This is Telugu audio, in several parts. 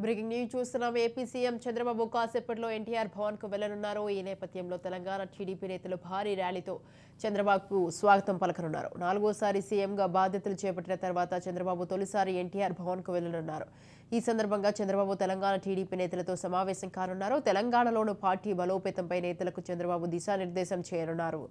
బ్రేకింగ్ న్యూస్ చూస్తున్నాం. ఏపీ సీఎం చంద్రబాబు కాసేపట్లో ఎన్టీఆర్ భవన్ కు వెళ్లనున్నారు. ఈ నేపథ్యంలో తెలంగాణ టీడీపీ నేతలు భారీ ర్యాలీతో చంద్రబాబుకు స్వాగతం పలకనున్నారు. 4వసారి సీఎంగా బాధ్యతలు చేపట్టిన తర్వాత చంద్రబాబు తొలిసారి ఎన్టీఆర్ భవన్ కు వెళ్లనున్నారు. ఈ సందర్భంగా చంద్రబాబు తెలంగాణ టీడీపీ నేతలతో సమావేశం కానున్నారు. తెలంగాణలోని పార్టీ బలోపేతంపై నేతలకు చంద్రబాబు దిశానిర్దేశం చేయనున్నారు.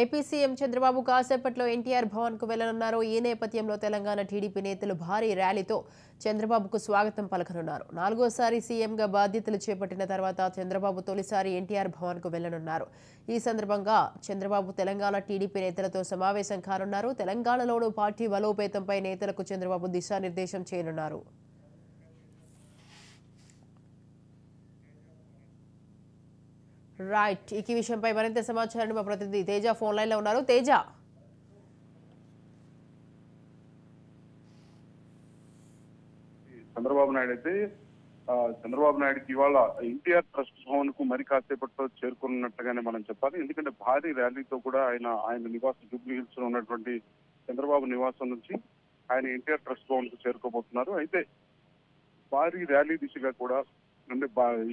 ఏపీ సీఎం చంద్రబాబు కాసేపట్లో ఎన్టీఆర్ భవన్ కు వెళ్లనున్నారు. ఈ నేపథ్యంలో తెలంగాణ టీడీపీ నేతలు భారీ ర్యాలీతో చంద్రబాబుకు స్వాగతం పలకనున్నారు. 4వసారి సీఎంగా బాధ్యతలు చేపట్టిన తర్వాత చంద్రబాబు తొలిసారి ఎన్టీఆర్ భవన్ కు వెళ్లనున్నారు. ఈ సందర్భంగా చంద్రబాబు తెలంగాణ టీడీపీ నేతలతో సమావేశం కానున్నారు. తెలంగాణలోనూ పార్టీ బలోపేతంపై నేతలకు చంద్రబాబు దిశానిర్దేశం చేయనున్నారు. రైట్, ఈ విషయంపై మరింత సమాచారాన్ని మా ప్రతినిధి తేజ ఫోన్ లైన్ లో ఉన్నారు. తేజ, చంద్రబాబు నాయుడు అయితే చంద్రబాబు నాయుడుకి ఇవాళ ఎన్టీఆర్ ట్రస్ట్ భవన్ కు మరి కాసేపట్లో చేరుకున్నట్టుగానే మనం చెప్పాలి. ఎందుకంటే భారీ ర్యాలీతో కూడా ఆయన నివాసం జూబ్లీ హిల్స్ లో ఉన్నటువంటి చంద్రబాబు నివాసం నుంచి ఆయన ఎన్టీఆర్ ట్రస్ట్ భవన్ కు చేరుకోబోతున్నారు. అయితే భారీ ర్యాలీ దిశగా కూడా అంటే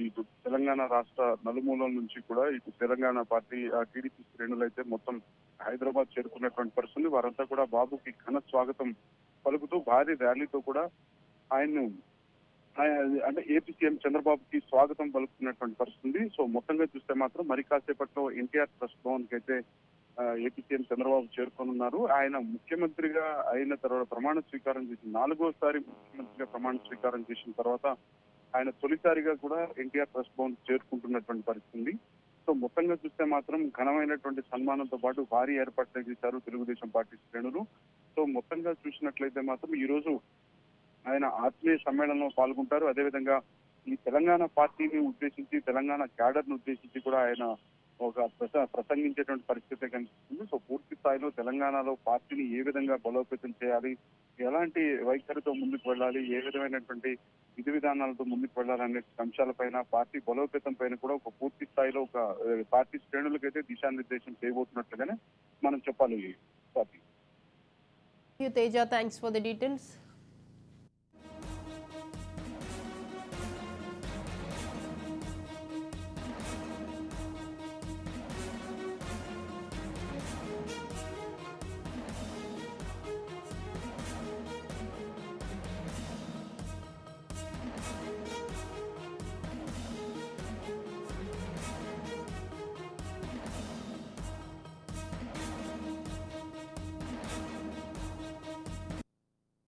ఇటు తెలంగాణ రాష్ట్ర నలుమూలల నుంచి కూడా ఇటు తెలంగాణ పార్టీ టీడీపీ శ్రేణులు అయితే మొత్తం హైదరాబాద్ చేరుకున్నటువంటి పరిస్థితి. వారంతా కూడా బాబుకి ఘన స్వాగతం పలుకుతూ భారీ ర్యాలీతో కూడా ఆయన్ను అంటే ఏపీ సీఎం చంద్రబాబుకి స్వాగతం పలుకుతున్నటువంటి పరిస్థితి. సో మొత్తంగా చూస్తే మాత్రం మరి కాసేపట్లో ఎన్టీఆర్ ట్రస్ట్ భవన్ కి అయితే ఏపీ సీఎం చంద్రబాబు చేరుకోనున్నారు. ఆయన ముఖ్యమంత్రిగా అయిన తర్వాత ప్రమాణ స్వీకారం చేసి 4వసారి ముఖ్యమంత్రిగా ప్రమాణ స్వీకారం చేసిన తర్వాత ఆయన తొలిసారిగా కూడా ఎన్టీఆర్ ట్రస్ట్ భవన్ చేరుకుంటున్నటువంటి పరిస్థితి. సో మొత్తంగా చూస్తే మాత్రం ఘనమైనటువంటి సన్మానంతో పాటు భారీ ఏర్పాట్లు చేశారు తెలుగుదేశం పార్టీ శ్రేణులు. సో మొత్తంగా చూసినట్లయితే మాత్రం ఈ రోజు ఆయన ఆత్మీయ సమ్మేళనంలో పాల్గొంటారు. అదేవిధంగా ఈ తెలంగాణ పార్టీని ఉద్దేశించి తెలంగాణ క్యాడర్ ను ఉద్దేశించి కూడా ఆయన ఒక ప్రసంగించేటువంటి పరిస్థితి కనిపిస్తుంది. సో పూర్తి స్థాయిలో తెలంగాణలో పార్టీని ఏ విధంగా బలోపేతం చేయాలి, ఎలాంటి వైఖరితో ముందుకు వెళ్ళాలి, ఏ విధమైనటువంటి విధి విధానాలతో ముందుకు వెళ్ళాలనే అంశాలపైన పార్టీ బలోపేతం పైన కూడా ఒక పూర్తి స్థాయిలో ఒక పార్టీ శ్రేణులకైతే దిశానిర్దేశం చేయబోతున్నట్లుగానే మనం చెప్పాలి. Teja, thanks for the details.